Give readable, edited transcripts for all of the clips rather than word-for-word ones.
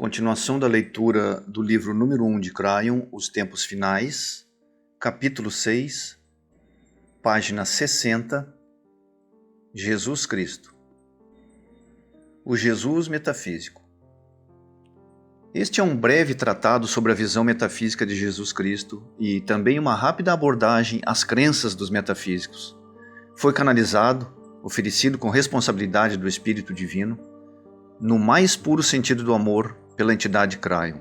Continuação da leitura do livro número 1 de Crayon, Os Tempos Finais, capítulo 6, página 60, Jesus Cristo. O Jesus metafísico. Este é um breve tratado sobre a visão metafísica de Jesus Cristo e também uma rápida abordagem às crenças dos metafísicos. Foi canalizado, oferecido com responsabilidade do Espírito Divino, no mais puro sentido do amor, pela entidade Crayon.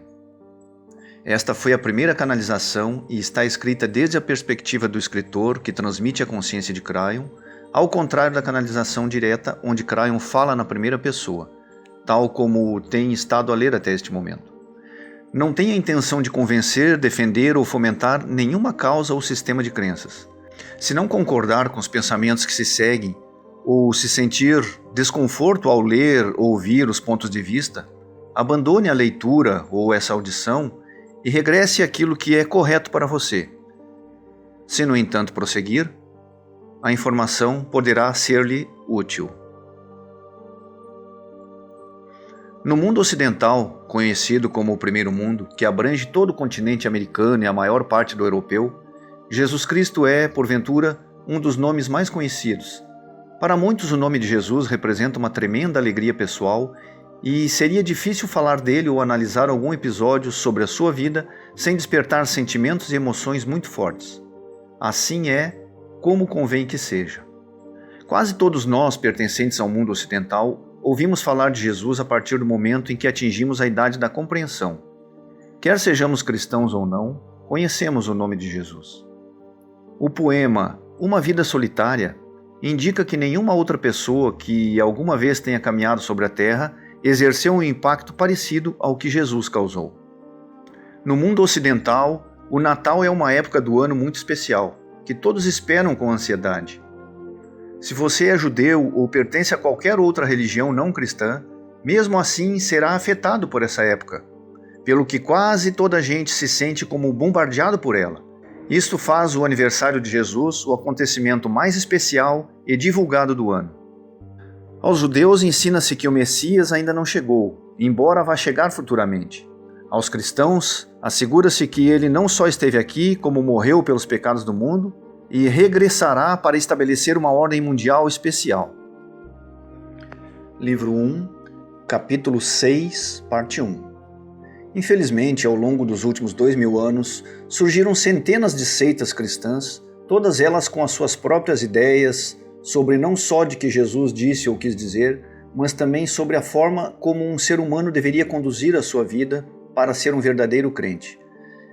Esta foi a primeira canalização e está escrita desde a perspectiva do escritor que transmite a consciência de Crayon, ao contrário da canalização direta onde Crayon fala na primeira pessoa, tal como tem estado a ler até este momento. Não tem a intenção de convencer, defender ou fomentar nenhuma causa ou sistema de crenças. Se não concordar com os pensamentos que se seguem ou se sentir desconforto ao ler ou ouvir os pontos de vista, abandone a leitura ou essa audição e regresse àquilo que é correto para você. Se, no entanto, prosseguir, a informação poderá ser-lhe útil. No mundo ocidental, conhecido como o Primeiro Mundo, que abrange todo o continente americano e a maior parte do europeu, Jesus Cristo é, porventura, um dos nomes mais conhecidos. Para muitos, o nome de Jesus representa uma tremenda alegria pessoal e seria difícil falar dele ou analisar algum episódio sobre a sua vida sem despertar sentimentos e emoções muito fortes. Assim é como convém que seja. Quase todos nós, pertencentes ao mundo ocidental, ouvimos falar de Jesus a partir do momento em que atingimos a idade da compreensão. Quer sejamos cristãos ou não, conhecemos o nome de Jesus. O poema Uma Vida Solitária indica que nenhuma outra pessoa que alguma vez tenha caminhado sobre a terra exerceu um impacto parecido ao que Jesus causou. No mundo ocidental, o Natal é uma época do ano muito especial, que todos esperam com ansiedade. Se você é judeu ou pertence a qualquer outra religião não cristã, mesmo assim será afetado por essa época, pelo que quase toda a gente se sente como bombardeado por ela. Isto faz o aniversário de Jesus o acontecimento mais especial e divulgado do ano. Aos judeus ensina-se que o Messias ainda não chegou, embora vá chegar futuramente. Aos cristãos, assegura-se que ele não só esteve aqui, como morreu pelos pecados do mundo, e regressará para estabelecer uma ordem mundial especial. Livro 1, capítulo 6, parte 1. Infelizmente, ao longo dos últimos 2000 anos, surgiram centenas de seitas cristãs, todas elas com as suas próprias ideias, sobre não só de que Jesus disse ou quis dizer, mas também sobre a forma como um ser humano deveria conduzir a sua vida para ser um verdadeiro crente.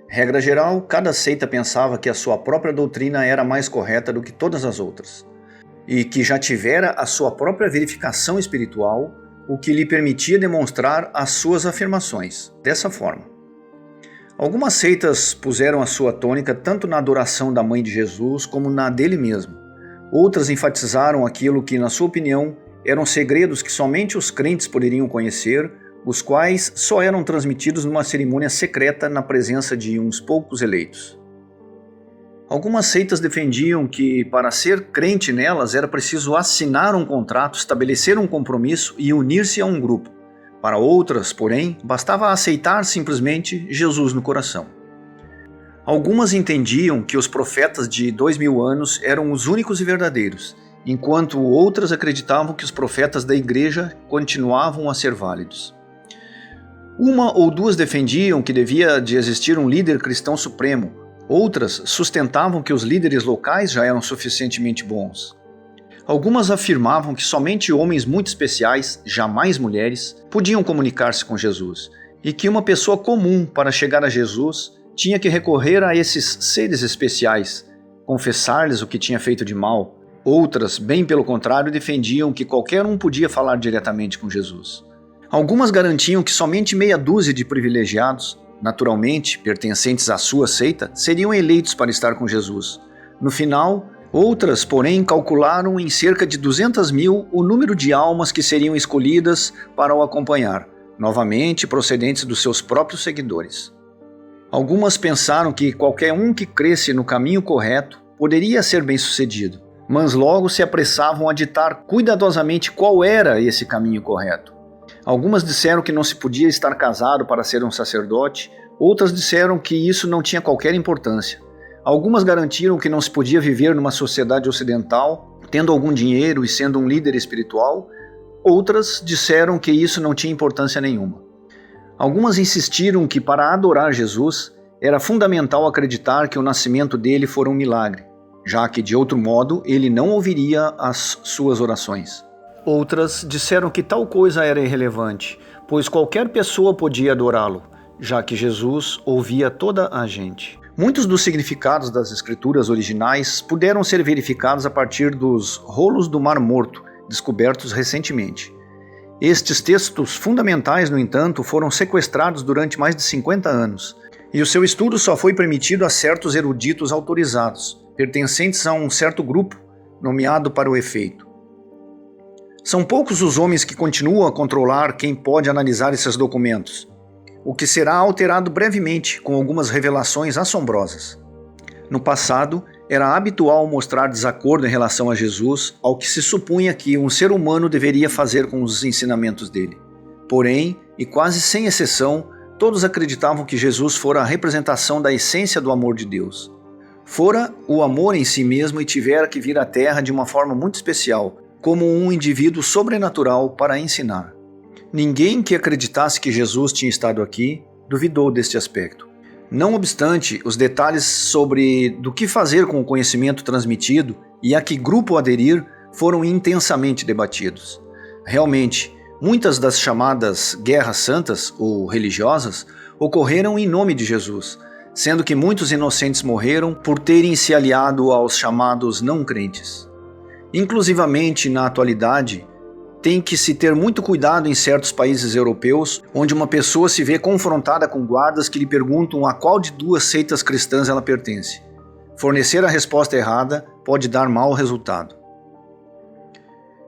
Regra geral, cada seita pensava que a sua própria doutrina era mais correta do que todas as outras, e que já tivera a sua própria verificação espiritual, o que lhe permitia demonstrar as suas afirmações, dessa forma. Algumas seitas puseram a sua tônica tanto na adoração da mãe de Jesus como na dele mesmo. Outras enfatizaram aquilo que, na sua opinião, eram segredos que somente os crentes poderiam conhecer, os quais só eram transmitidos numa cerimônia secreta na presença de uns poucos eleitos. Algumas seitas defendiam que, para ser crente nelas, era preciso assinar um contrato, estabelecer um compromisso e unir-se a um grupo. Para outras, porém, bastava aceitar simplesmente Jesus no coração. Algumas entendiam que os profetas de 2000 anos eram os únicos e verdadeiros, enquanto outras acreditavam que os profetas da igreja continuavam a ser válidos. Uma ou duas defendiam que devia de existir um líder cristão supremo, outras sustentavam que os líderes locais já eram suficientemente bons. Algumas afirmavam que somente homens muito especiais, jamais mulheres, podiam comunicar-se com Jesus, e que uma pessoa comum, para chegar a Jesus, tinha que recorrer a esses seres especiais, confessar-lhes o que tinha feito de mal. Outras, bem pelo contrário, defendiam que qualquer um podia falar diretamente com Jesus. Algumas garantiam que somente meia dúzia de privilegiados, naturalmente pertencentes à sua seita, seriam eleitos para estar com Jesus. No final, outras, porém, calcularam em cerca de 200.000 o número de almas que seriam escolhidas para o acompanhar, novamente procedentes dos seus próprios seguidores. Algumas pensaram que qualquer um que cresce no caminho correto poderia ser bem-sucedido, mas logo se apressavam a ditar cuidadosamente qual era esse caminho correto. Algumas disseram que não se podia estar casado para ser um sacerdote, outras disseram que isso não tinha qualquer importância. Algumas garantiram que não se podia viver numa sociedade ocidental, tendo algum dinheiro e sendo um líder espiritual, outras disseram que isso não tinha importância nenhuma. Algumas insistiram que para adorar Jesus era fundamental acreditar que o nascimento dele fora um milagre, já que de outro modo ele não ouviria as suas orações. Outras disseram que tal coisa era irrelevante, pois qualquer pessoa podia adorá-lo, já que Jesus ouvia toda a gente. Muitos dos significados das escrituras originais puderam ser verificados a partir dos rolos do Mar Morto, descobertos recentemente. Estes textos fundamentais, no entanto, foram sequestrados durante mais de 50 anos, e o seu estudo só foi permitido a certos eruditos autorizados, pertencentes a um certo grupo, nomeado para o efeito. São poucos os homens que continuam a controlar quem pode analisar esses documentos, o que será alterado brevemente com algumas revelações assombrosas. No passado, era habitual mostrar desacordo em relação a Jesus ao que se supunha que um ser humano deveria fazer com os ensinamentos dele. Porém, e quase sem exceção, todos acreditavam que Jesus fora a representação da essência do amor de Deus. Fora o amor em si mesmo e tivera que vir à Terra de uma forma muito especial, como um indivíduo sobrenatural para ensinar. Ninguém que acreditasse que Jesus tinha estado aqui duvidou deste aspecto. Não obstante, os detalhes sobre do que fazer com o conhecimento transmitido e a que grupo aderir foram intensamente debatidos. Realmente, muitas das chamadas guerras santas ou religiosas ocorreram em nome de Jesus, sendo que muitos inocentes morreram por terem se aliado aos chamados não crentes. Inclusivamente, na atualidade, tem que se ter muito cuidado em certos países europeus, onde uma pessoa se vê confrontada com guardas que lhe perguntam a qual de duas seitas cristãs ela pertence. Fornecer a resposta errada pode dar mau resultado.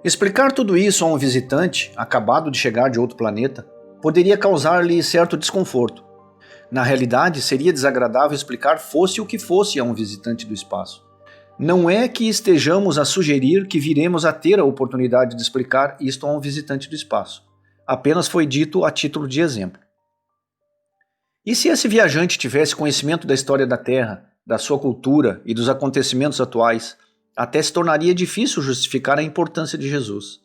Explicar tudo isso a um visitante, acabado de chegar de outro planeta, poderia causar-lhe certo desconforto. Na realidade, seria desagradável explicar fosse o que fosse a um visitante do espaço. Não é que estejamos a sugerir que viremos a ter a oportunidade de explicar isto a um visitante do espaço. Apenas foi dito a título de exemplo. E se esse viajante tivesse conhecimento da história da Terra, da sua cultura e dos acontecimentos atuais, até se tornaria difícil justificar a importância de Jesus.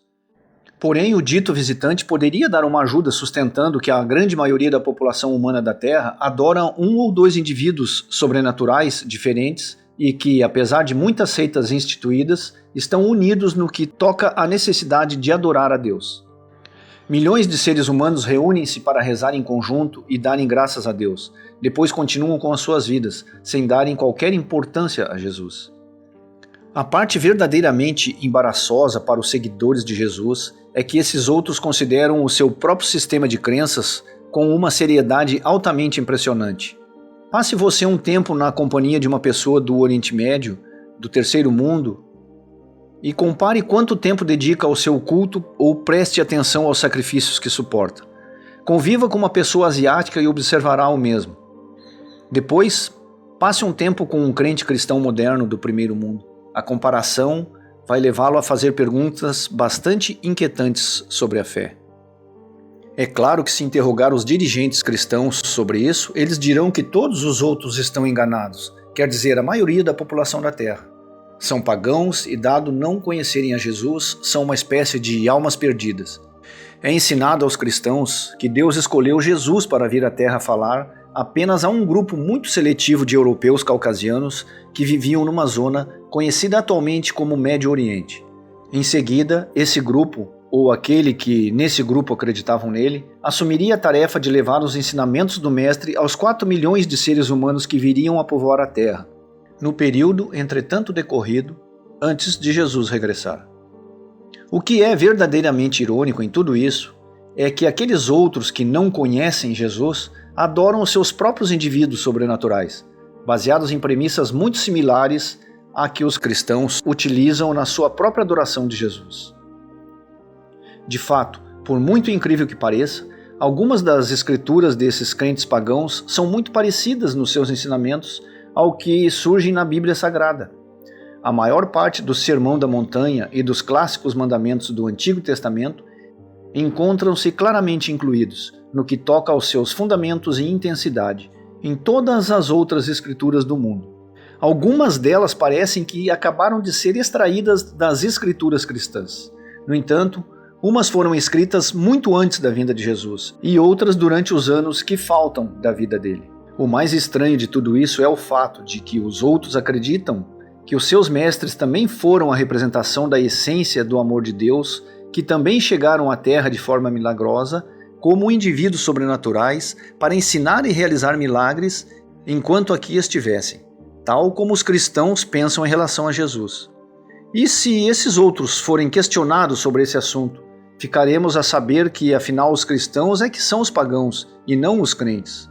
Porém, o dito visitante poderia dar uma ajuda sustentando que a grande maioria da população humana da Terra adora um ou dois indivíduos sobrenaturais diferentes e que, apesar de muitas seitas instituídas, estão unidos no que toca à necessidade de adorar a Deus. Milhões de seres humanos reúnem-se para rezar em conjunto e darem graças a Deus, depois continuam com as suas vidas, sem darem qualquer importância a Jesus. A parte verdadeiramente embaraçosa para os seguidores de Jesus é que esses outros consideram o seu próprio sistema de crenças com uma seriedade altamente impressionante. Passe você um tempo na companhia de uma pessoa do Oriente Médio, do Terceiro Mundo, e compare quanto tempo dedica ao seu culto ou preste atenção aos sacrifícios que suporta. Conviva com uma pessoa asiática e observará o mesmo. Depois, passe um tempo com um crente cristão moderno do Primeiro Mundo. A comparação vai levá-lo a fazer perguntas bastante inquietantes sobre a fé. É claro que se interrogar os dirigentes cristãos sobre isso, eles dirão que todos os outros estão enganados, quer dizer, a maioria da população da Terra. São pagãos e, dado não conhecerem a Jesus, são uma espécie de almas perdidas. É ensinado aos cristãos que Deus escolheu Jesus para vir à Terra falar apenas a um grupo muito seletivo de europeus caucasianos que viviam numa zona conhecida atualmente como Médio Oriente. Em seguida, esse grupo, ou aquele que nesse grupo acreditavam nele, assumiria a tarefa de levar os ensinamentos do Mestre aos 4 milhões de seres humanos que viriam a povoar a Terra, no período, entretanto decorrido, antes de Jesus regressar. O que é verdadeiramente irônico em tudo isso é que aqueles outros que não conhecem Jesus adoram os seus próprios indivíduos sobrenaturais, baseados em premissas muito similares à que os cristãos utilizam na sua própria adoração de Jesus. De fato, por muito incrível que pareça, algumas das escrituras desses crentes pagãos são muito parecidas nos seus ensinamentos ao que surgem na Bíblia Sagrada. A maior parte do Sermão da Montanha e dos clássicos mandamentos do Antigo Testamento encontram-se claramente incluídos, no que toca aos seus fundamentos e intensidade, em todas as outras escrituras do mundo. Algumas delas parecem que acabaram de ser extraídas das escrituras cristãs. No entanto, umas foram escritas muito antes da vinda de Jesus e outras durante os anos que faltam da vida dele. O mais estranho de tudo isso é o fato de que os outros acreditam que os seus mestres também foram a representação da essência do amor de Deus, que também chegaram à Terra de forma milagrosa, como indivíduos sobrenaturais, para ensinar e realizar milagres enquanto aqui estivessem, tal como os cristãos pensam em relação a Jesus. E se esses outros forem questionados sobre esse assunto, ficaremos a saber que afinal os cristãos é que são os pagãos e não os crentes.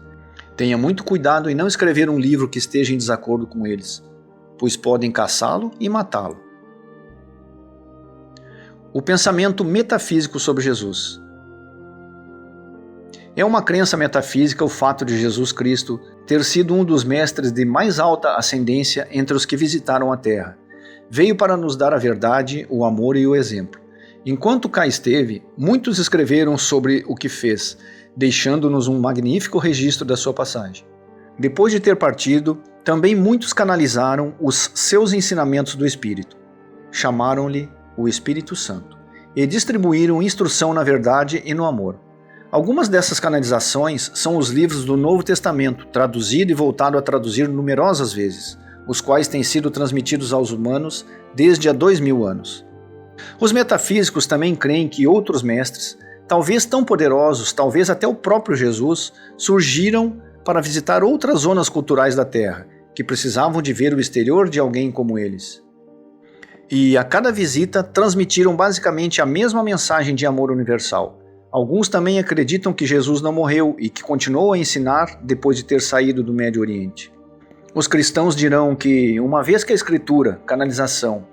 Tenha muito cuidado em não escrever um livro que esteja em desacordo com eles, pois podem caçá-lo e matá-lo. O pensamento metafísico sobre Jesus. É uma crença metafísica o fato de Jesus Cristo ter sido um dos mestres de mais alta ascendência entre os que visitaram a Terra. Veio para nos dar a verdade, o amor e o exemplo. Enquanto cá esteve, muitos escreveram sobre o que fez, deixando-nos um magnífico registro da sua passagem. Depois de ter partido, também muitos canalizaram os seus ensinamentos do Espírito. Chamaram-lhe o Espírito Santo e distribuíram instrução na verdade e no amor. Algumas dessas canalizações são os livros do Novo Testamento, traduzido e voltado a traduzir numerosas vezes, os quais têm sido transmitidos aos humanos desde há 2000 anos. Os metafísicos também creem que outros mestres, talvez tão poderosos, talvez até o próprio Jesus, surgiram para visitar outras zonas culturais da Terra, que precisavam de ver o exterior de alguém como eles. E a cada visita transmitiram basicamente a mesma mensagem de amor universal. Alguns também acreditam que Jesus não morreu e que continuou a ensinar depois de ter saído do Médio Oriente. Os cristãos dirão que, uma vez que a Escritura, canalização,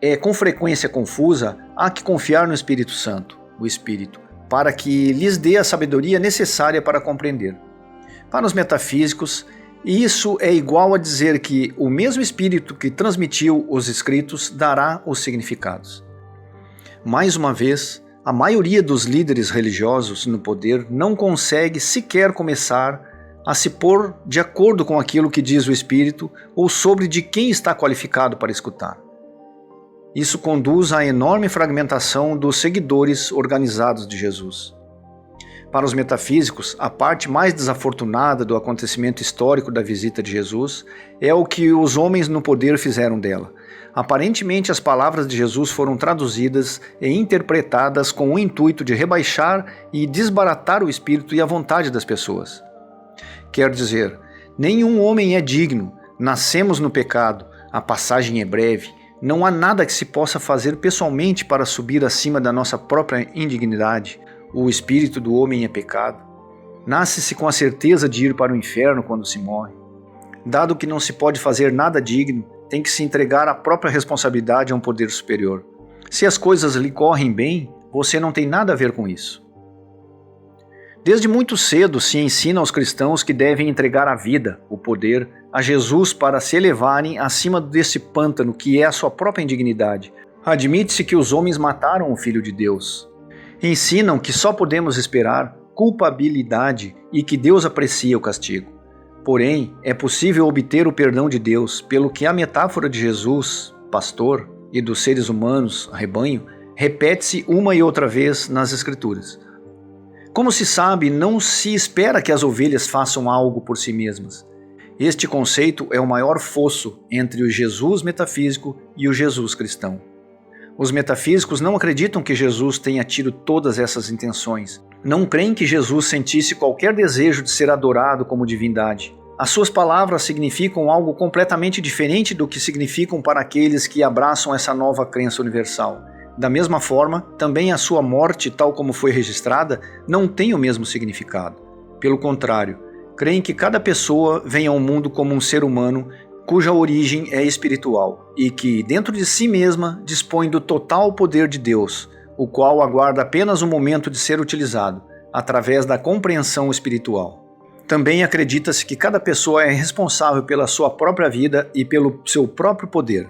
é com frequência confusa, há que confiar no Espírito Santo, o Espírito, para que lhes dê a sabedoria necessária para compreender. Para os metafísicos, isso é igual a dizer que o mesmo Espírito que transmitiu os escritos dará os significados. Mais uma vez, a maioria dos líderes religiosos no poder não consegue sequer começar a se pôr de acordo com aquilo que diz o Espírito ou sobre de quem está qualificado para escutar. Isso conduz à enorme fragmentação dos seguidores organizados de Jesus. Para os metafísicos, a parte mais desafortunada do acontecimento histórico da visita de Jesus é o que os homens no poder fizeram dela. Aparentemente, as palavras de Jesus foram traduzidas e interpretadas com o intuito de rebaixar e desbaratar o espírito e a vontade das pessoas. Quer dizer, nenhum homem é digno, nascemos no pecado, a passagem é breve, não há nada que se possa fazer pessoalmente para subir acima da nossa própria indignidade. O espírito do homem é pecado. Nasce-se com a certeza de ir para o inferno quando se morre. Dado que não se pode fazer nada digno, tem que se entregar a própria responsabilidade a um poder superior. Se as coisas lhe correm bem, você não tem nada a ver com isso. Desde muito cedo se ensina aos cristãos que devem entregar a vida, o poder, a Jesus para se elevarem acima desse pântano que é a sua própria indignidade. Admite-se que os homens mataram o Filho de Deus. Ensinam que só podemos esperar culpabilidade e que Deus aprecia o castigo. Porém, é possível obter o perdão de Deus, pelo que a metáfora de Jesus, pastor, e dos seres humanos, rebanho, repete-se uma e outra vez nas Escrituras. Como se sabe, não se espera que as ovelhas façam algo por si mesmas. Este conceito é o maior fosso entre o Jesus metafísico e o Jesus cristão. Os metafísicos não acreditam que Jesus tenha tido todas essas intenções. Não creem que Jesus sentisse qualquer desejo de ser adorado como divindade. As suas palavras significam algo completamente diferente do que significam para aqueles que abraçam essa nova crença universal. Da mesma forma, também a sua morte, tal como foi registrada, não tem o mesmo significado. Pelo contrário, creem que cada pessoa vem ao mundo como um ser humano cuja origem é espiritual e que, dentro de si mesma, dispõe do total poder de Deus, o qual aguarda apenas o momento de ser utilizado, através da compreensão espiritual. Também acredita-se que cada pessoa é responsável pela sua própria vida e pelo seu próprio poder.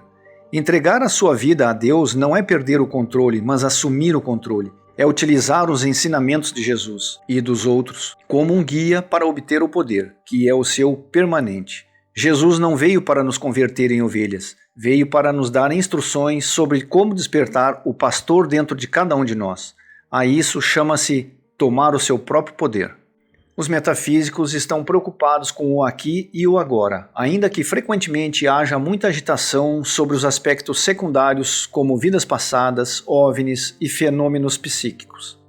Entregar a sua vida a Deus não é perder o controle, mas assumir o controle. é utilizar os ensinamentos de Jesus e dos outros como um guia para obter o poder, que é o seu permanente. Jesus não veio para nos converter em ovelhas, veio para nos dar instruções sobre como despertar o pastor dentro de cada um de nós. A isso chama-se tomar o seu próprio poder. Os metafísicos estão preocupados com o aqui e o agora, ainda que frequentemente haja muita agitação sobre os aspectos secundários como vidas passadas, OVNIs e fenômenos psíquicos.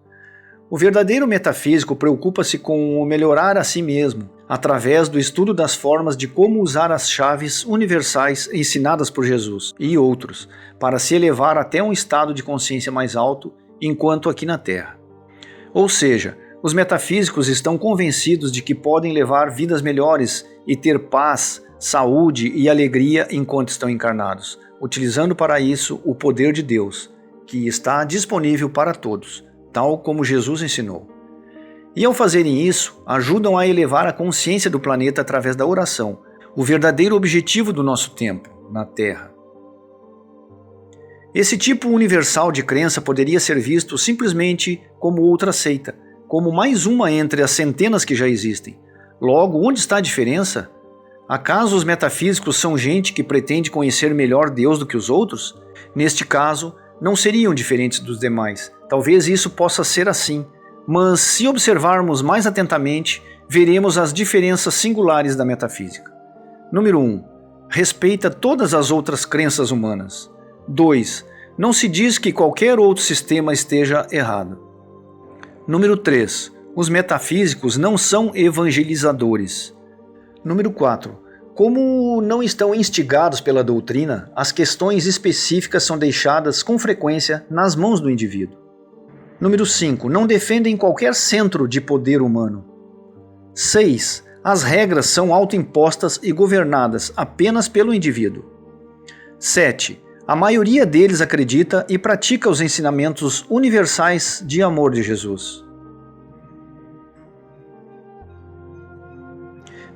O verdadeiro metafísico preocupa-se com o melhorar a si mesmo, através do estudo das formas de como usar as chaves universais ensinadas por Jesus e outros, para se elevar até um estado de consciência mais alto, enquanto aqui na Terra. Ou seja, os metafísicos estão convencidos de que podem levar vidas melhores e ter paz, saúde e alegria enquanto estão encarnados, utilizando para isso o poder de Deus, que está disponível para todos, tal como Jesus ensinou. E ao fazerem isso, ajudam a elevar a consciência do planeta através da oração, o verdadeiro objetivo do nosso tempo na Terra. Esse tipo universal de crença poderia ser visto simplesmente como outra seita, como mais uma entre as centenas que já existem. Logo, onde está a diferença? Acaso os metafísicos são gente que pretende conhecer melhor Deus do que os outros? Neste caso, não seriam diferentes dos demais. Talvez isso possa ser assim, mas se observarmos mais atentamente, veremos as diferenças singulares da metafísica. Número 1. Respeita todas as outras crenças humanas. 2. Não se diz que qualquer outro sistema esteja errado. Número 3. Os metafísicos não são evangelizadores. Número 4. Como não estão instigados pela doutrina, as questões específicas são deixadas com frequência nas mãos do indivíduo. Número 5. Não defendem qualquer centro de poder humano. 6. As regras são autoimpostas e governadas apenas pelo indivíduo. 7. A maioria deles acredita e pratica os ensinamentos universais de amor de Jesus.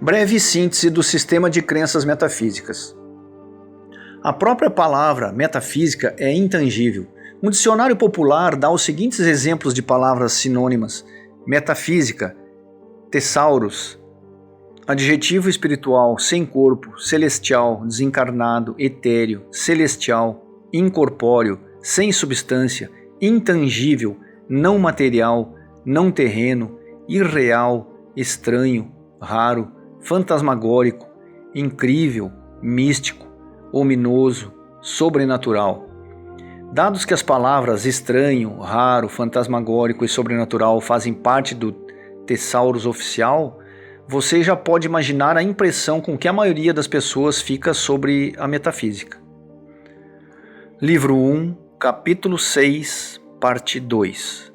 Breve síntese do sistema de crenças metafísicas. A própria palavra metafísica é intangível. Um dicionário popular dá os seguintes exemplos de palavras sinônimas: metafísica, tesauros, adjetivo espiritual, sem corpo, celestial, desencarnado, etéreo, celestial, incorpóreo, sem substância, intangível, não material, não terreno, irreal, estranho, raro, fantasmagórico, incrível, místico, ominoso, sobrenatural. Dados que as palavras estranho, raro, fantasmagórico e sobrenatural fazem parte do Tesaurus oficial, você já pode imaginar a impressão com que a maioria das pessoas fica sobre a metafísica. Livro 1, capítulo 6, parte 2.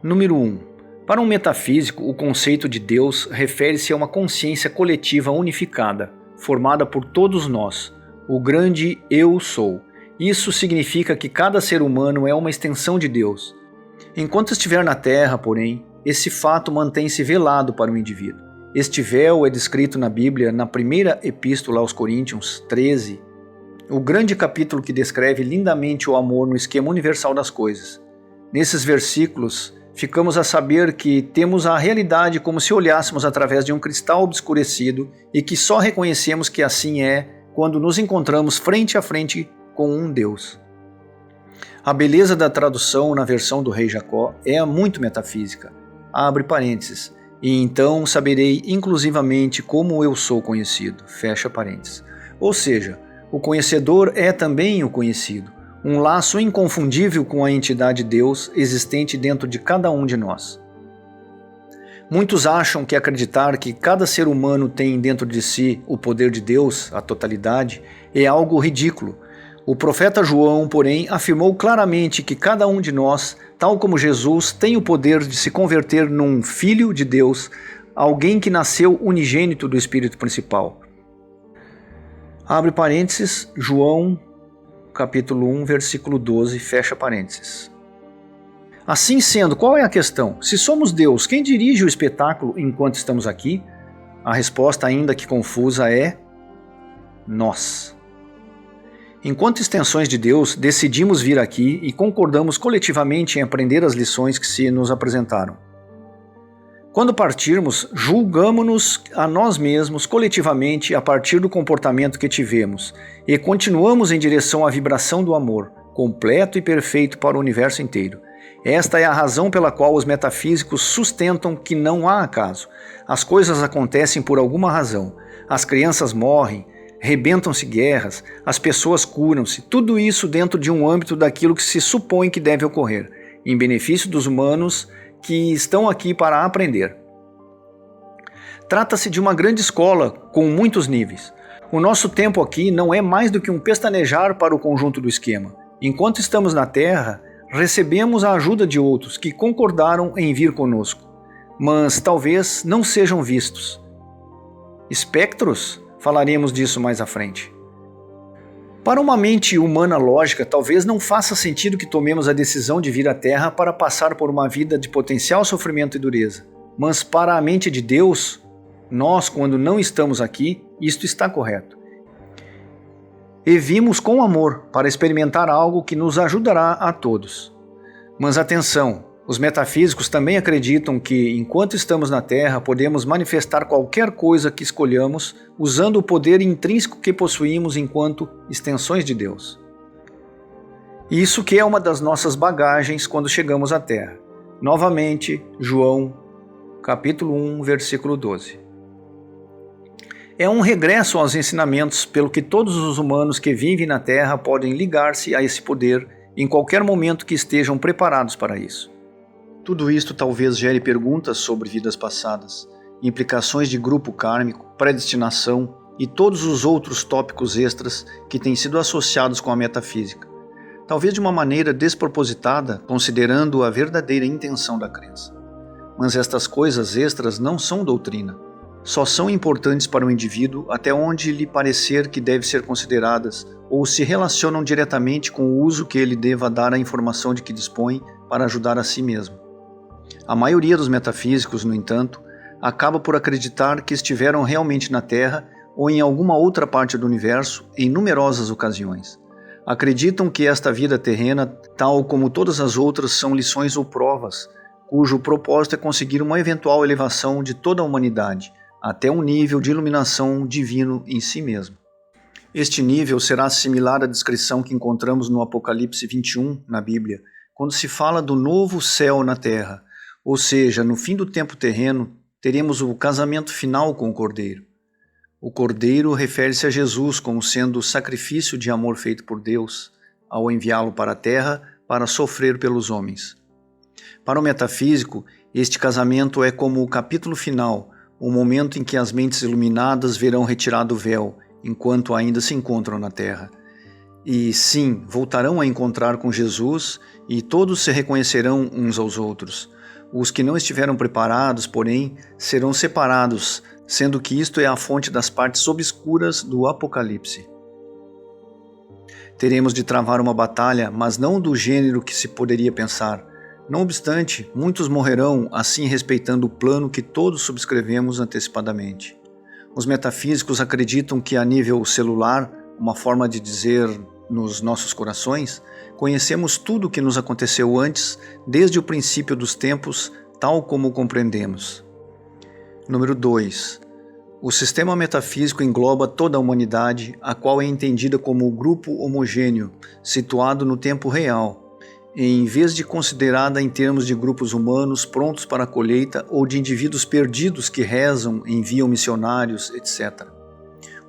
Número 1. Para um metafísico, o conceito de Deus refere-se a uma consciência coletiva unificada, formada por todos nós, o grande Eu Sou. Isso significa que cada ser humano é uma extensão de Deus. Enquanto estiver na Terra, porém, esse fato mantém-se velado para o indivíduo. Este véu é descrito na Bíblia, na primeira epístola aos Coríntios 13, o grande capítulo que descreve lindamente o amor no esquema universal das coisas. Nesses versículos, ficamos a saber que temos a realidade como se olhássemos através de um cristal obscurecido e que só reconhecemos que assim é quando nos encontramos frente a frente com um Deus. A beleza da tradução na versão do Rei Jacó é muito metafísica. Abre parênteses. E então saberei inclusivamente como eu sou conhecido. Fecha parênteses. Ou seja, o conhecedor é também o conhecido, um laço inconfundível com a entidade Deus existente dentro de cada um de nós. Muitos acham que acreditar que cada ser humano tem dentro de si o poder de Deus, a totalidade, é algo ridículo. O profeta João, porém, afirmou claramente que cada um de nós, tal como Jesus, tem o poder de se converter num filho de Deus, alguém que nasceu unigênito do Espírito principal. Abre parênteses, João, capítulo 1, versículo 12, fecha parênteses. Assim sendo, qual é a questão? Se somos Deus, quem dirige o espetáculo enquanto estamos aqui? A resposta, ainda que confusa, é nós. Enquanto extensões de Deus, decidimos vir aqui e concordamos coletivamente em aprender as lições que se nos apresentaram. Quando partirmos, julgamo-nos a nós mesmos coletivamente a partir do comportamento que tivemos e continuamos em direção à vibração do amor, completo e perfeito para o universo inteiro. Esta é a razão pela qual os metafísicos sustentam que não há acaso. As coisas acontecem por alguma razão. As crianças morrem, rebentam-se guerras, as pessoas curam-se, tudo isso dentro de um âmbito daquilo que se supõe que deve ocorrer, em benefício dos humanos que estão aqui para aprender. Trata-se de uma grande escola com muitos níveis. O nosso tempo aqui não é mais do que um pestanejar para o conjunto do esquema. Enquanto estamos na Terra, recebemos a ajuda de outros que concordaram em vir conosco, mas talvez não sejam vistos. Espectros? Falaremos disso mais à frente. Para uma mente humana lógica, talvez não faça sentido que tomemos a decisão de vir à Terra para passar por uma vida de potencial sofrimento e dureza. Mas para a mente de Deus, nós, quando não estamos aqui, isto está correto. E vimos com amor para experimentar algo que nos ajudará a todos. Mas atenção! Os metafísicos também acreditam que, enquanto estamos na Terra, podemos manifestar qualquer coisa que escolhamos usando o poder intrínseco que possuímos enquanto extensões de Deus. Isso que é uma das nossas bagagens quando chegamos à Terra. Novamente, João, capítulo 1, versículo 12. É um regresso aos ensinamentos pelo que todos os humanos que vivem na Terra podem ligar-se a esse poder em qualquer momento que estejam preparados para isso. Tudo isto talvez gere perguntas sobre vidas passadas, implicações de grupo kármico, predestinação e todos os outros tópicos extras que têm sido associados com a metafísica, talvez de uma maneira despropositada, considerando a verdadeira intenção da crença. Mas estas coisas extras não são doutrina, só são importantes para o indivíduo até onde lhe parecer que devem ser consideradas ou se relacionam diretamente com o uso que ele deva dar à informação de que dispõe para ajudar a si mesmo. A maioria dos metafísicos, no entanto, acaba por acreditar que estiveram realmente na Terra ou em alguma outra parte do universo em numerosas ocasiões. Acreditam que esta vida terrena, tal como todas as outras, são lições ou provas, cujo propósito é conseguir uma eventual elevação de toda a humanidade, até um nível de iluminação divino em si mesmo. Este nível será similar à descrição que encontramos no Apocalipse 21, na Bíblia, quando se fala do novo céu na Terra, ou seja, no fim do tempo terreno, teremos o casamento final com o Cordeiro. O Cordeiro refere-se a Jesus como sendo o sacrifício de amor feito por Deus, ao enviá-lo para a Terra para sofrer pelos homens. Para o metafísico, este casamento é como o capítulo final, o momento em que as mentes iluminadas verão retirado o véu, enquanto ainda se encontram na Terra. E sim, voltarão a encontrar com Jesus e todos se reconhecerão uns aos outros. Os que não estiveram preparados, porém, serão separados, sendo que isto é a fonte das partes obscuras do Apocalipse. Teremos de travar uma batalha, mas não do gênero que se poderia pensar. Não obstante, muitos morrerão, assim respeitando o plano que todos subscrevemos antecipadamente. Os metafísicos acreditam que a nível celular, uma forma de dizer nos nossos corações, conhecemos tudo o que nos aconteceu antes, desde o princípio dos tempos, tal como o compreendemos. Número 2. O sistema metafísico engloba toda a humanidade, a qual é entendida como o grupo homogêneo, situado no tempo real, em vez de considerada em termos de grupos humanos prontos para a colheita ou de indivíduos perdidos que rezam, enviam missionários, etc.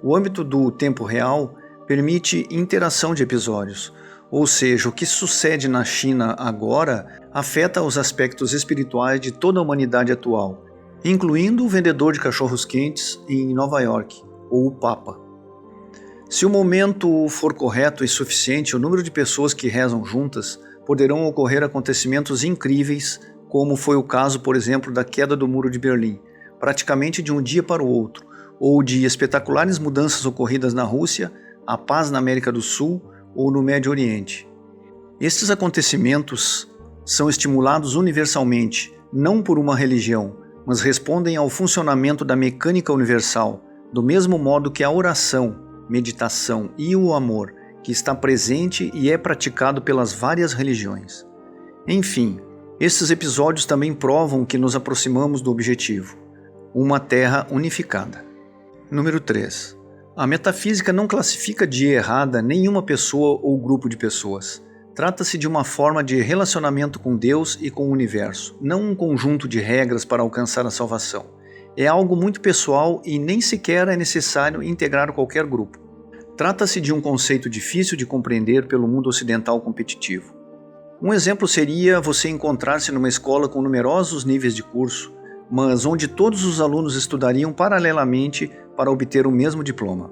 O âmbito do tempo real permite interação de episódios, ou seja, o que sucede na China agora afeta os aspectos espirituais de toda a humanidade atual, incluindo o vendedor de cachorros-quentes em Nova York, ou o Papa. Se o momento for correto e suficiente, o número de pessoas que rezam juntas poderão ocorrer acontecimentos incríveis, como foi o caso, por exemplo, da queda do Muro de Berlim, praticamente de um dia para o outro, ou de espetaculares mudanças ocorridas na Rússia, a paz na América do Sul ou no Médio Oriente. Estes acontecimentos são estimulados universalmente, não por uma religião, mas respondem ao funcionamento da mecânica universal, do mesmo modo que a oração, meditação e o amor, que está presente e é praticado pelas várias religiões. Enfim, esses episódios também provam que nos aproximamos do objetivo: uma Terra unificada. Número 3. A metafísica não classifica de errada nenhuma pessoa ou grupo de pessoas. Trata-se de uma forma de relacionamento com Deus e com o universo, não um conjunto de regras para alcançar a salvação. É algo muito pessoal e nem sequer é necessário integrar qualquer grupo. Trata-se de um conceito difícil de compreender pelo mundo ocidental competitivo. Um exemplo seria você encontrar-se numa escola com numerosos níveis de curso, mas onde todos os alunos estudariam paralelamente para obter o mesmo diploma.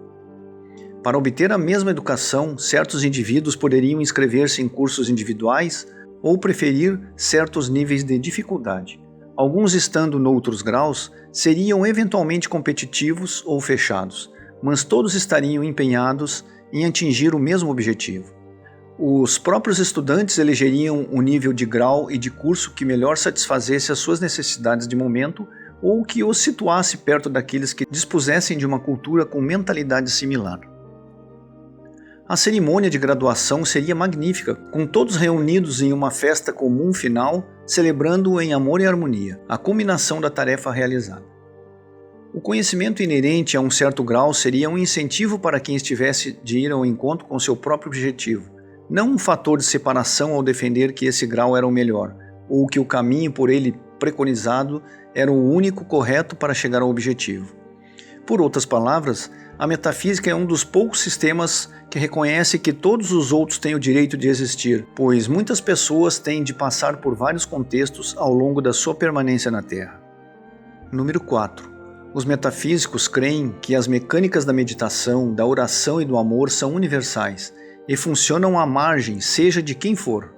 Para obter a mesma educação, certos indivíduos poderiam inscrever-se em cursos individuais ou preferir certos níveis de dificuldade. Alguns, estando noutros graus, seriam eventualmente competitivos ou fechados, mas todos estariam empenhados em atingir o mesmo objetivo. Os próprios estudantes elegeriam o nível de grau e de curso que melhor satisfazesse as suas necessidades de momento ou que os situasse perto daqueles que dispusessem de uma cultura com mentalidade similar. A cerimônia de graduação seria magnífica, com todos reunidos em uma festa comum final, celebrando em amor e harmonia a culminação da tarefa realizada. O conhecimento inerente a um certo grau seria um incentivo para quem estivesse de ir ao encontro com seu próprio objetivo, não um fator de separação ao defender que esse grau era o melhor, ou que o caminho por ele preconizado era o único correto para chegar ao objetivo. Por outras palavras, a metafísica é um dos poucos sistemas que reconhece que todos os outros têm o direito de existir, pois muitas pessoas têm de passar por vários contextos ao longo da sua permanência na Terra. Número 4. Os metafísicos creem que as mecânicas da meditação, da oração e do amor são universais e funcionam à margem, seja de quem for.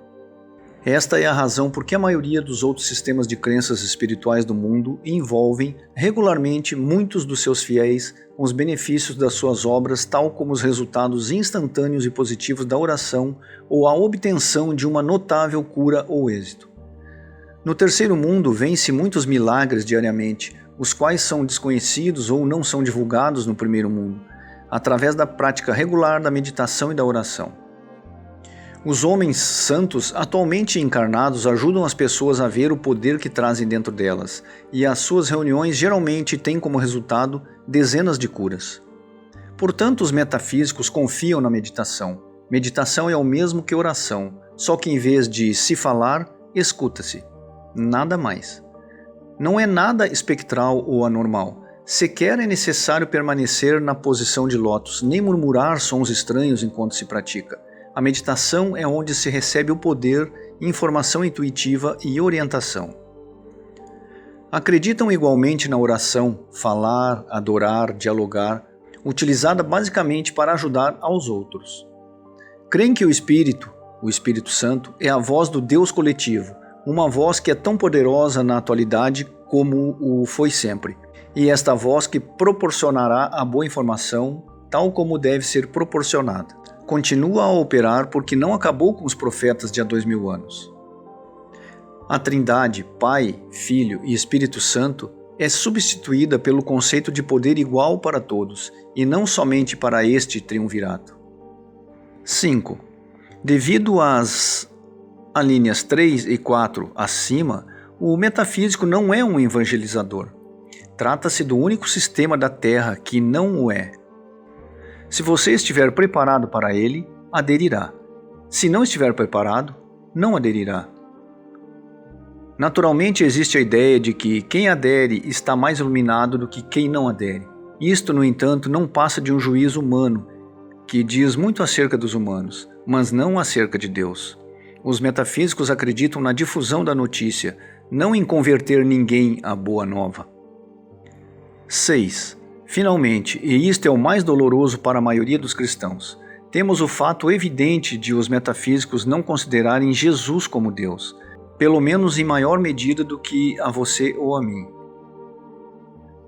Esta é a razão por que a maioria dos outros sistemas de crenças espirituais do mundo envolvem regularmente muitos dos seus fiéis com os benefícios das suas obras, tal como os resultados instantâneos e positivos da oração ou a obtenção de uma notável cura ou êxito. No terceiro mundo, vêm-se muitos milagres diariamente, os quais são desconhecidos ou não são divulgados no primeiro mundo, através da prática regular da meditação e da oração. Os homens santos atualmente encarnados ajudam as pessoas a ver o poder que trazem dentro delas, e as suas reuniões geralmente têm como resultado dezenas de curas. Portanto, os metafísicos confiam na meditação. Meditação é o mesmo que oração, só que em vez de se falar, escuta-se. Nada mais. Não é nada espectral ou anormal. Sequer é necessário permanecer na posição de lótus, nem murmurar sons estranhos enquanto se pratica. A meditação é onde se recebe o poder, informação intuitiva e orientação. Acreditam igualmente na oração, falar, adorar, dialogar, utilizada basicamente para ajudar aos outros. Creem que o Espírito Santo, é a voz do Deus coletivo, uma voz que é tão poderosa na atualidade como o foi sempre, e esta voz que proporcionará a boa informação, tal como deve ser proporcionada. Continua a operar porque não acabou com os profetas de há 2000 anos. A Trindade, Pai, Filho e Espírito Santo, é substituída pelo conceito de poder igual para todos, e não somente para este triunvirato. 5. Devido às alíneas 3 e 4 acima, o metafísico não é um evangelizador. Trata-se do único sistema da Terra que não o é. Se você estiver preparado para ele, aderirá. Se não estiver preparado, não aderirá. Naturalmente existe a ideia de que quem adere está mais iluminado do que quem não adere. Isto, no entanto, não passa de um juízo humano, que diz muito acerca dos humanos, mas não acerca de Deus. Os metafísicos acreditam na difusão da notícia, não em converter ninguém à boa nova. 6. Finalmente, e isto é o mais doloroso para a maioria dos cristãos, temos o fato evidente de os metafísicos não considerarem Jesus como Deus, pelo menos em maior medida do que a você ou a mim.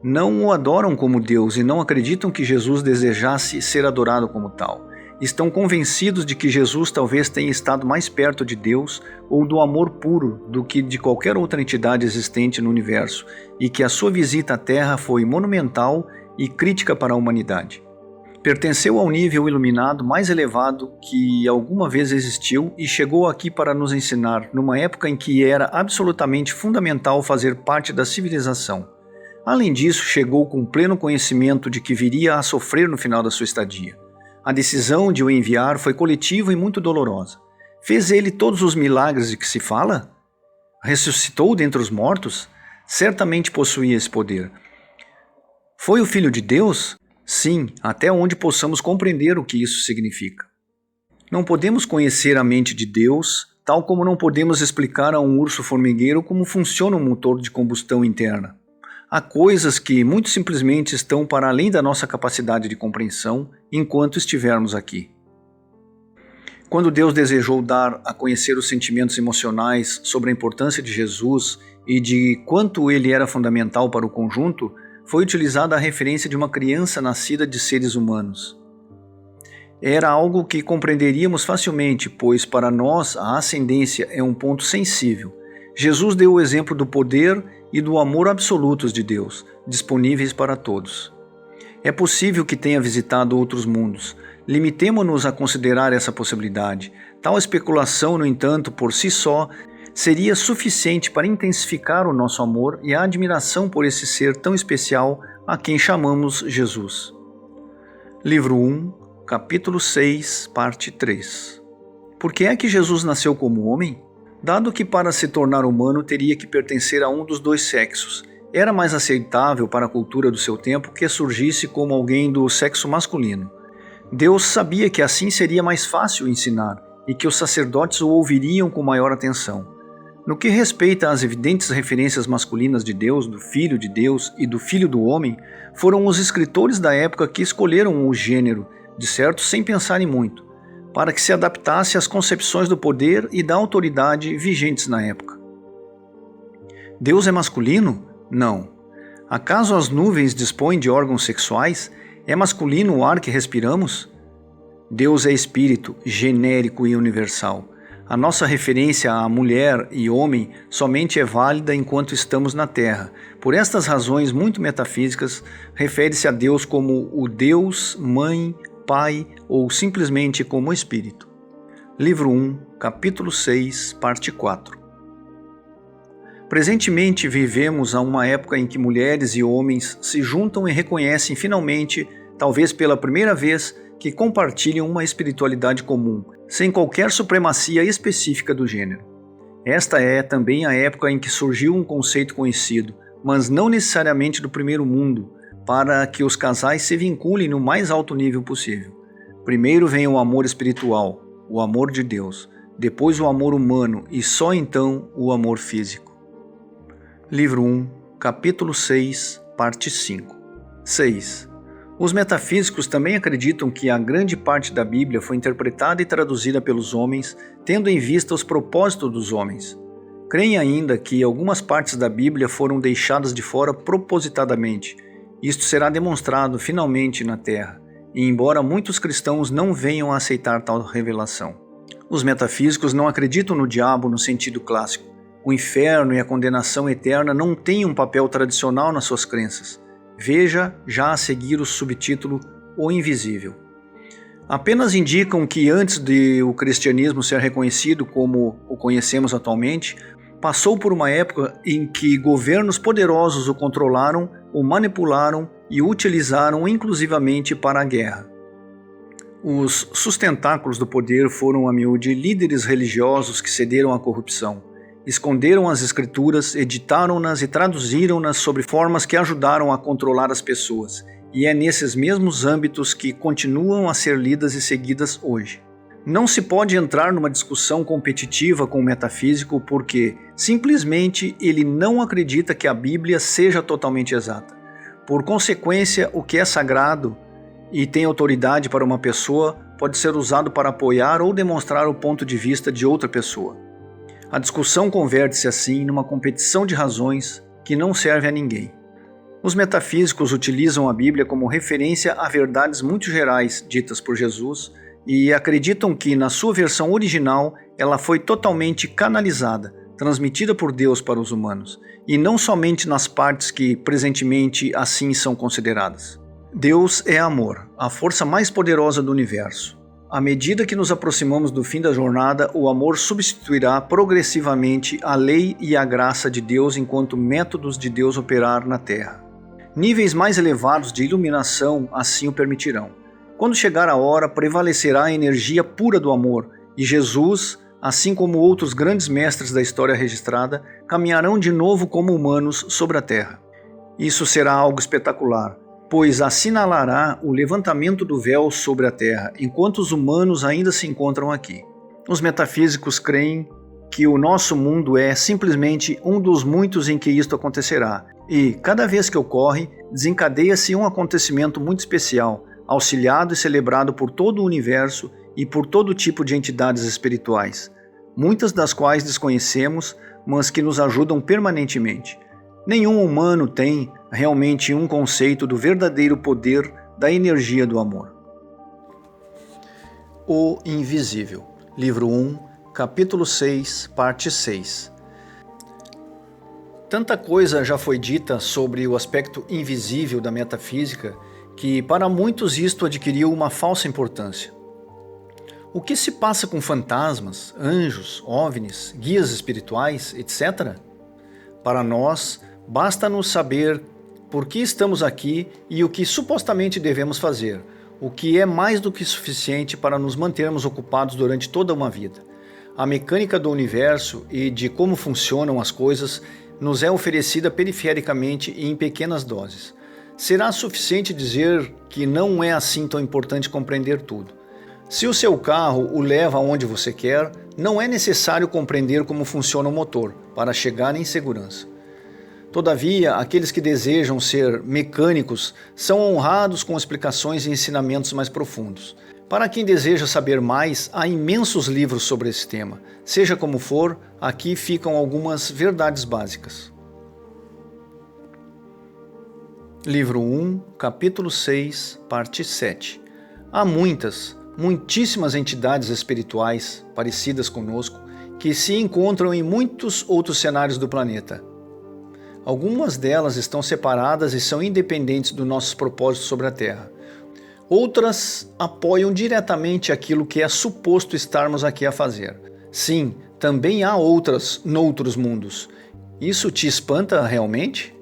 Não o adoram como Deus e não acreditam que Jesus desejasse ser adorado como tal. Estão convencidos de que Jesus talvez tenha estado mais perto de Deus ou do amor puro do que de qualquer outra entidade existente no universo, e que a sua visita à Terra foi monumental e crítica para a humanidade. Pertenceu ao nível iluminado mais elevado que alguma vez existiu e chegou aqui para nos ensinar numa época em que era absolutamente fundamental fazer parte da civilização. Além disso, chegou com pleno conhecimento de que viria a sofrer no final da sua estadia. A decisão de o enviar foi coletiva e muito dolorosa. Fez ele todos os milagres de que se fala? Ressuscitou dentre os mortos? Certamente possuía esse poder. Foi o Filho de Deus? Sim, até onde possamos compreender o que isso significa. Não podemos conhecer a mente de Deus, tal como não podemos explicar a um urso formigueiro como funciona um motor de combustão interna. Há coisas que muito simplesmente estão para além da nossa capacidade de compreensão enquanto estivermos aqui. Quando Deus desejou dar a conhecer os sentimentos emocionais sobre a importância de Jesus e de quanto ele era fundamental para o conjunto, foi utilizada a referência de uma criança nascida de seres humanos. Era algo que compreenderíamos facilmente, pois para nós a ascendência é um ponto sensível. Jesus deu o exemplo do poder e do amor absolutos de Deus, disponíveis para todos. É possível que tenha visitado outros mundos. Limitemo-nos a considerar essa possibilidade. Tal especulação, no entanto, por si só, seria suficiente para intensificar o nosso amor e a admiração por esse ser tão especial a quem chamamos Jesus. Livro 1, capítulo 6, parte 3. Por que é que Jesus nasceu como homem? Dado que para se tornar humano teria que pertencer a um dos dois sexos, era mais aceitável para a cultura do seu tempo que surgisse como alguém do sexo masculino. Deus sabia que assim seria mais fácil ensinar e que os sacerdotes o ouviriam com maior atenção. No que respeita às evidentes referências masculinas de Deus, do Filho de Deus e do Filho do Homem, foram os escritores da época que escolheram o gênero, de certo sem pensarem muito, para que se adaptasse às concepções do poder e da autoridade vigentes na época. Deus é masculino? Não. Acaso as nuvens dispõem de órgãos sexuais? É masculino o ar que respiramos? Deus é espírito, genérico e universal. A nossa referência a mulher e homem somente é válida enquanto estamos na Terra. Por estas razões muito metafísicas, refere-se a Deus como o Deus, Mãe, Pai ou simplesmente como Espírito. Livro 1, capítulo 6, parte 4. Presentemente vivemos a uma época em que mulheres e homens se juntam e reconhecem finalmente, talvez pela primeira vez, que compartilham uma espiritualidade comum, sem qualquer supremacia específica do gênero. Esta é também a época em que surgiu um conceito conhecido, mas não necessariamente do primeiro mundo, para que os casais se vinculem no mais alto nível possível. Primeiro vem o amor espiritual, o amor de Deus, depois o amor humano e só então o amor físico. Livro 1, capítulo 6, parte 5. 6. Os metafísicos também acreditam que a grande parte da Bíblia foi interpretada e traduzida pelos homens, tendo em vista os propósitos dos homens. Creem ainda que algumas partes da Bíblia foram deixadas de fora propositadamente. Isto será demonstrado finalmente na Terra, e embora muitos cristãos não venham a aceitar tal revelação. Os metafísicos não acreditam no diabo no sentido clássico. O inferno e a condenação eterna não têm um papel tradicional nas suas crenças. Veja já a seguir o subtítulo O Invisível. Apenas indicam que antes de o cristianismo ser reconhecido como o conhecemos atualmente, passou por uma época em que governos poderosos o controlaram, o manipularam e o utilizaram inclusivamente para a guerra. Os sustentáculos do poder foram a miúde líderes religiosos que cederam à corrupção. Esconderam as escrituras, editaram-nas e traduziram-nas sobre formas que ajudaram a controlar as pessoas, e é nesses mesmos âmbitos que continuam a ser lidas e seguidas hoje. Não se pode entrar numa discussão competitiva com o metafísico porque, simplesmente, ele não acredita que a Bíblia seja totalmente exata. Por consequência, o que é sagrado e tem autoridade para uma pessoa pode ser usado para apoiar ou demonstrar o ponto de vista de outra pessoa. A discussão converte-se assim numa competição de razões que não serve a ninguém. Os metafísicos utilizam a Bíblia como referência a verdades muito gerais ditas por Jesus e acreditam que, na sua versão original, ela foi totalmente canalizada, transmitida por Deus para os humanos, e não somente nas partes que presentemente assim são consideradas. Deus é amor, a força mais poderosa do universo. À medida que nos aproximamos do fim da jornada, o amor substituirá progressivamente a lei e a graça de Deus enquanto métodos de Deus operar na Terra. Níveis mais elevados de iluminação assim o permitirão. Quando chegar a hora, prevalecerá a energia pura do amor, e Jesus, assim como outros grandes mestres da história registrada, caminharão de novo como humanos sobre a Terra. Isso será algo espetacular, pois assinalará o levantamento do véu sobre a Terra, enquanto os humanos ainda se encontram aqui. Os metafísicos creem que o nosso mundo é simplesmente um dos muitos em que isto acontecerá, e, cada vez que ocorre, desencadeia-se um acontecimento muito especial, auxiliado e celebrado por todo o universo e por todo tipo de entidades espirituais, muitas das quais desconhecemos, mas que nos ajudam permanentemente. Nenhum humano tem realmente um conceito do verdadeiro poder da energia do amor. O Invisível, livro 1, capítulo 6, parte 6. Tanta coisa já foi dita sobre o aspecto invisível da metafísica que para muitos isto adquiriu uma falsa importância. O que se passa com fantasmas, anjos, OVNIs, guias espirituais, etc.? Para nós, basta-nos saber por que estamos aqui e o que supostamente devemos fazer, o que é mais do que suficiente para nos mantermos ocupados durante toda uma vida. A mecânica do universo e de como funcionam as coisas nos é oferecida perifericamente e em pequenas doses. Será suficiente dizer que não é assim tão importante compreender tudo. Se o seu carro o leva aonde você quer, não é necessário compreender como funciona o motor para chegar em segurança. Todavia, aqueles que desejam ser mecânicos são honrados com explicações e ensinamentos mais profundos. Para quem deseja saber mais, há imensos livros sobre esse tema. Seja como for, aqui ficam algumas verdades básicas. Livro 1, capítulo 6, parte 7. Há muitíssimas entidades espirituais parecidas conosco que se encontram em muitos outros cenários do planeta. Algumas delas estão separadas e são independentes dos nossos propósitos sobre a Terra. Outras apoiam diretamente aquilo que é suposto estarmos aqui a fazer. Sim, também há outras noutros mundos. Isso te espanta realmente?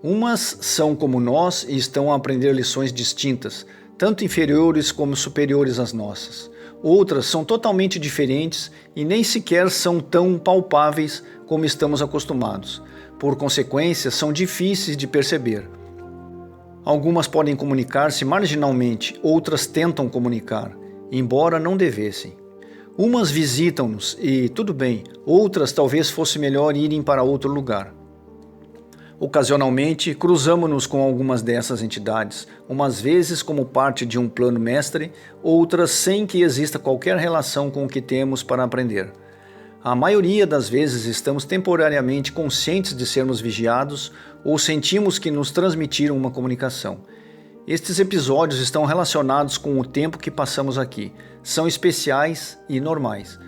Umas são como nós e estão a aprender lições distintas, tanto inferiores como superiores às nossas. Outras são totalmente diferentes e nem sequer são tão palpáveis como estamos acostumados. Por consequência, são difíceis de perceber. Algumas podem comunicar-se marginalmente, outras tentam comunicar, embora não devessem. Umas visitam-nos e, tudo bem, outras talvez fosse melhor irem para outro lugar. Ocasionalmente, cruzamo-nos com algumas dessas entidades, umas vezes como parte de um plano mestre, outras sem que exista qualquer relação com o que temos para aprender. A maioria das vezes estamos temporariamente conscientes de sermos vigiados ou sentimos que nos transmitiram uma comunicação. Estes episódios estão relacionados com o tempo que passamos aqui, são especiais e normais.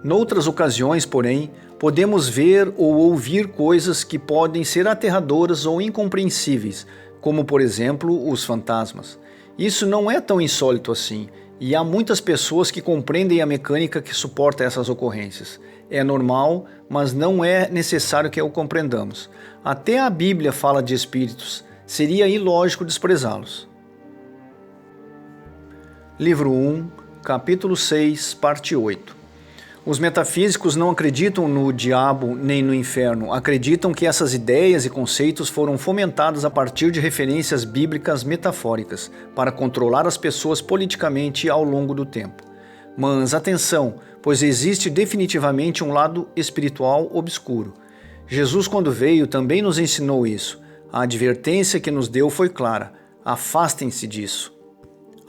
Noutras ocasiões, porém, podemos ver ou ouvir coisas que podem ser aterradoras ou incompreensíveis, como por exemplo os fantasmas. Isso não é tão insólito assim, e há muitas pessoas que compreendem a mecânica que suporta essas ocorrências. É normal, mas não é necessário que o compreendamos. Até a Bíblia fala de espíritos, seria ilógico desprezá-los. Livro 1, capítulo 6, parte 8. Os metafísicos não acreditam no diabo nem no inferno, acreditam que essas ideias e conceitos foram fomentados a partir de referências bíblicas metafóricas para controlar as pessoas politicamente ao longo do tempo. Mas atenção, pois existe definitivamente um lado espiritual obscuro. Jesus, quando veio, também nos ensinou isso. A advertência que nos deu foi clara: afastem-se disso.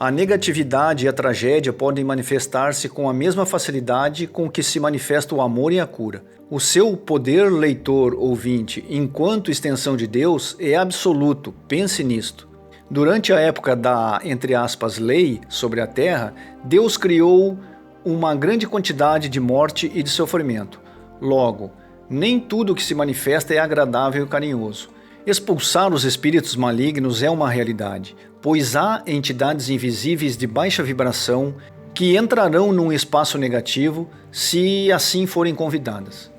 A negatividade e a tragédia podem manifestar-se com a mesma facilidade com que se manifesta o amor e a cura. O seu poder, leitor, ouvinte, enquanto extensão de Deus, é absoluto, pense nisto. Durante a época da, entre aspas, lei sobre a terra, Deus criou uma grande quantidade de morte e de sofrimento. Logo, nem tudo que se manifesta é agradável e carinhoso. Expulsar os espíritos malignos é uma realidade, pois há entidades invisíveis de baixa vibração que entrarão num espaço negativo se assim forem convidadas.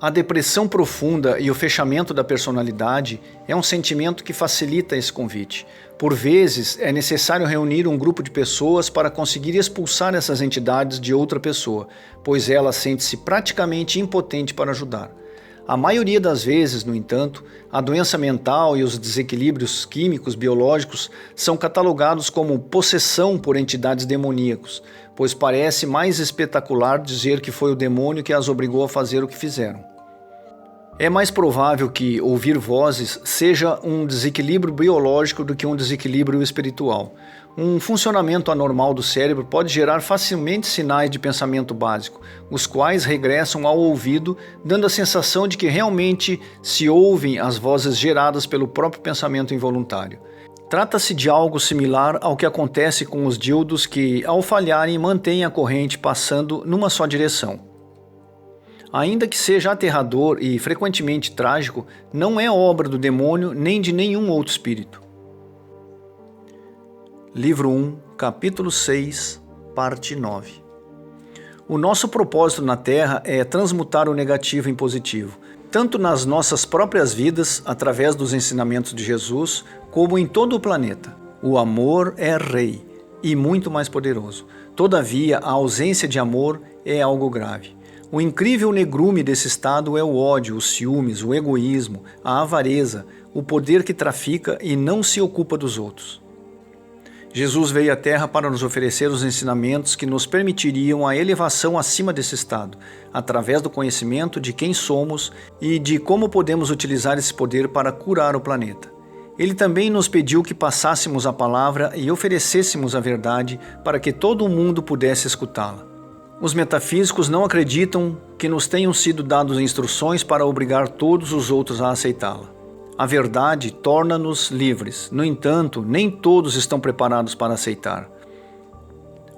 A depressão profunda e o fechamento da personalidade é um sentimento que facilita esse convite. Por vezes, é necessário reunir um grupo de pessoas para conseguir expulsar essas entidades de outra pessoa, pois ela sente-se praticamente impotente para ajudar. A maioria das vezes, no entanto, a doença mental e os desequilíbrios químicos biológicos são catalogados como possessão por entidades demoníacas, pois parece mais espetacular dizer que foi o demônio que as obrigou a fazer o que fizeram. É mais provável que ouvir vozes seja um desequilíbrio biológico do que um desequilíbrio espiritual. Um funcionamento anormal do cérebro pode gerar facilmente sinais de pensamento básico, os quais regressam ao ouvido, dando a sensação de que realmente se ouvem as vozes geradas pelo próprio pensamento involuntário. Trata-se de algo similar ao que acontece com os dildos que, ao falharem, mantêm a corrente passando numa só direção. Ainda que seja aterrador e frequentemente trágico, não é obra do demônio nem de nenhum outro espírito. Livro 1, capítulo 6, parte 9. O nosso propósito na Terra é transmutar o negativo em positivo, tanto nas nossas próprias vidas, através dos ensinamentos de Jesus, como em todo o planeta. O amor é rei e muito mais poderoso. Todavia, a ausência de amor é algo grave. O incrível negrume desse estado é o ódio, os ciúmes, o egoísmo, a avareza, o poder que trafica e não se ocupa dos outros. Jesus veio à Terra para nos oferecer os ensinamentos que nos permitiriam a elevação acima desse estado, através do conhecimento de quem somos e de como podemos utilizar esse poder para curar o planeta. Ele também nos pediu que passássemos a palavra e oferecêssemos a verdade para que todo o mundo pudesse escutá-la. Os metafísicos não acreditam que nos tenham sido dadas instruções para obrigar todos os outros a aceitá-la. A verdade torna-nos livres, no entanto, nem todos estão preparados para aceitar.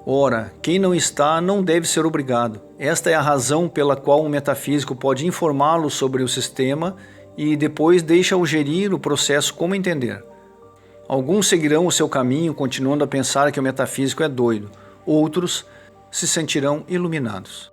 Ora, quem não está não deve ser obrigado. Esta é a razão pela qual um metafísico pode informá-lo sobre o sistema e depois deixa-o gerir o processo como entender. Alguns seguirão o seu caminho continuando a pensar que o metafísico é doido, outros se sentirão iluminados.